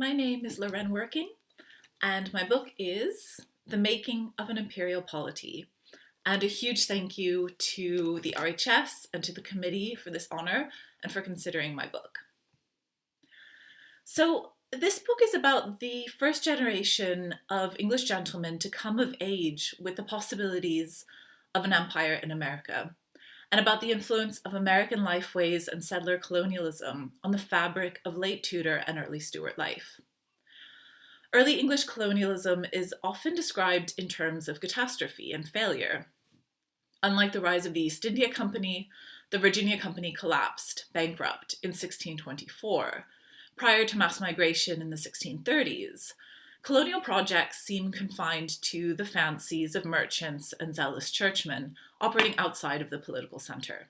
My name is Loren Working, and my book is The Making of an Imperial Polity. And a huge thank you to the RHS and to the committee for this honour and for considering my book. So, this book is about the first generation of English gentlemen to come of age with the possibilities of an empire in America, and about the influence of American lifeways and settler colonialism on the fabric of late Tudor and early Stuart life. Early English colonialism is often described in terms of catastrophe and failure. Unlike the rise of the East India Company, the Virginia Company collapsed, bankrupt, in 1624. Prior to mass migration in the 1630s, colonial projects seem confined to the fancies of merchants and zealous churchmen operating outside of the political center.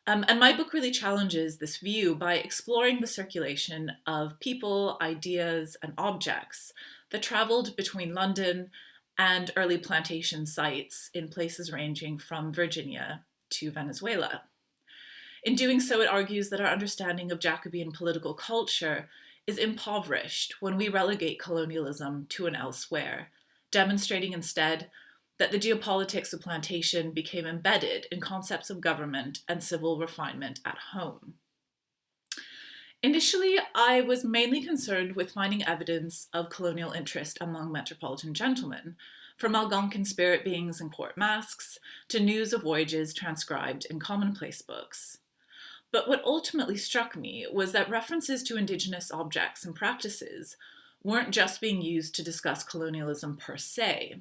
And my book really challenges this view by exploring the circulation of people, ideas, and objects that traveled between London and early plantation sites in places ranging from Virginia to Venezuela. In doing so, it argues that our understanding of Jacobean political culture is impoverished when we relegate colonialism to an elsewhere, demonstrating instead that the geopolitics of plantation became embedded in concepts of government and civil refinement at home. Initially, I was mainly concerned with finding evidence of colonial interest among metropolitan gentlemen, from Algonquin spirit beings and court masks to news of voyages transcribed in commonplace books. But what ultimately struck me was that references to Indigenous objects and practices weren't just being used to discuss colonialism per se.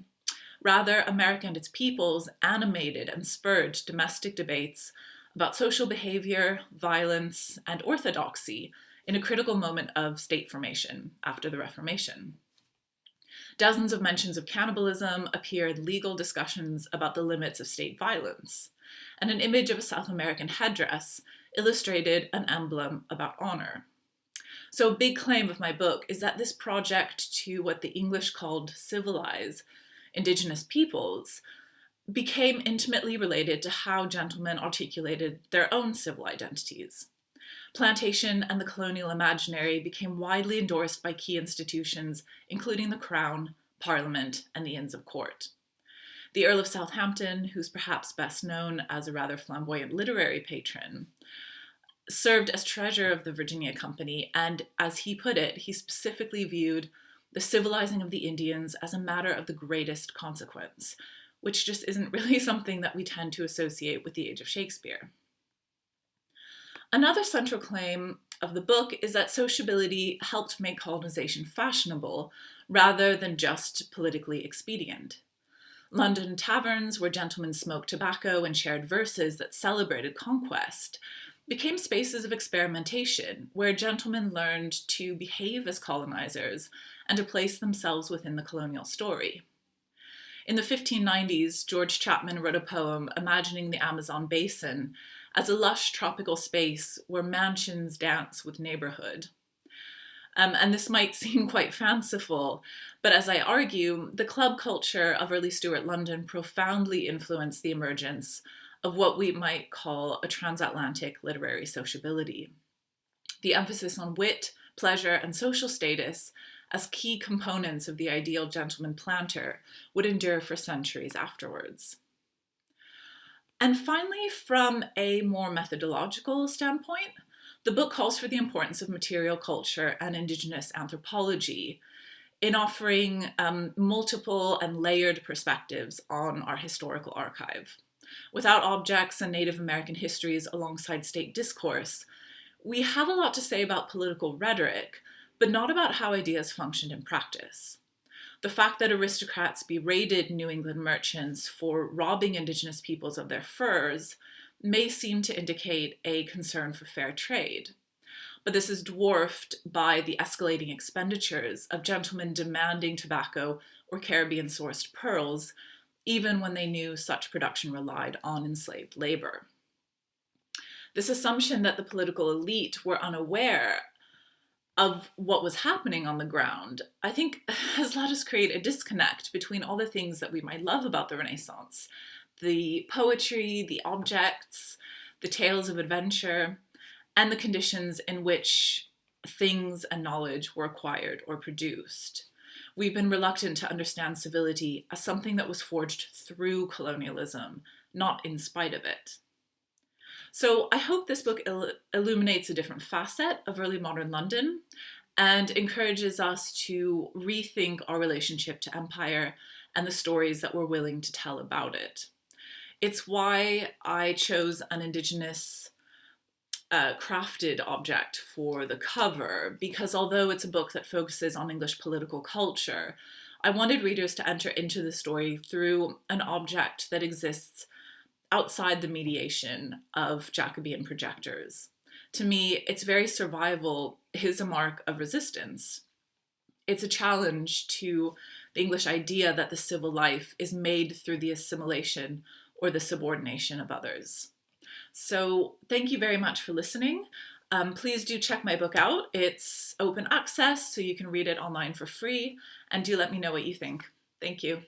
Rather, America and its peoples animated and spurred domestic debates about social behavior, violence, and orthodoxy in a critical moment of state formation after the Reformation. Dozens of mentions of cannibalism appear in legal discussions about the limits of state violence, and an image of a South American headdress illustrated an emblem about honor. So a big claim of my book is that this project to what the English called civilize Indigenous peoples became intimately related to how gentlemen articulated their own civil identities. Plantation and the colonial imaginary became widely endorsed by key institutions, including the Crown, Parliament, and the Inns of Court. The Earl of Southampton, who's perhaps best known as a rather flamboyant literary patron, served as treasurer of the Virginia Company, and as he put it, he specifically viewed the civilizing of the Indians as a matter of the greatest consequence, which just isn't really something that we tend to associate with the age of Shakespeare. Another central claim of the book is that sociability helped make colonization fashionable rather than just politically expedient. London taverns, where gentlemen smoked tobacco and shared verses that celebrated conquest, became spaces of experimentation where gentlemen learned to behave as colonizers and to place themselves within the colonial story. In the 1590s, George Chapman wrote a poem imagining the Amazon basin as a lush tropical space where mansions dance with neighborhood. And this might seem quite fanciful, but as I argue, the club culture of early Stuart London profoundly influenced the emergence of what we might call a transatlantic literary sociability. The emphasis on wit, pleasure, and social status as key components of the ideal gentleman planter would endure for centuries afterwards. And finally, from a more methodological standpoint, the book calls for the importance of material culture and Indigenous anthropology in offering multiple and layered perspectives on our historical archive. Without objects and Native American histories alongside state discourse, we have a lot to say about political rhetoric, but not about how ideas functioned in practice. The fact that aristocrats berated New England merchants for robbing Indigenous peoples of their furs may seem to indicate a concern for fair trade. But this is dwarfed by the escalating expenditures of gentlemen demanding tobacco or Caribbean-sourced pearls, even when they knew such production relied on enslaved labor. This assumption that the political elite were unaware of what was happening on the ground, I think has let us create a disconnect between all the things that we might love about the Renaissance, the poetry, the objects, the tales of adventure, and the conditions in which things and knowledge were acquired or produced. We've been reluctant to understand civility as something that was forged through colonialism, not in spite of it. So I hope this book illuminates a different facet of early modern London and encourages us to rethink our relationship to empire and the stories that we're willing to tell about it. It's why I chose an Indigenous crafted object for the cover, because although it's a book that focuses on English political culture, I wanted readers to enter into the story through an object that exists outside the mediation of Jacobean projectors. To me, its very survival is a mark of resistance. It's a challenge to the English idea that the civil life is made through the assimilation or the subordination of others. So thank you very much for listening. Please do check my book out. It's open access, so you can read it online for free, and do let me know what you think. Thank you.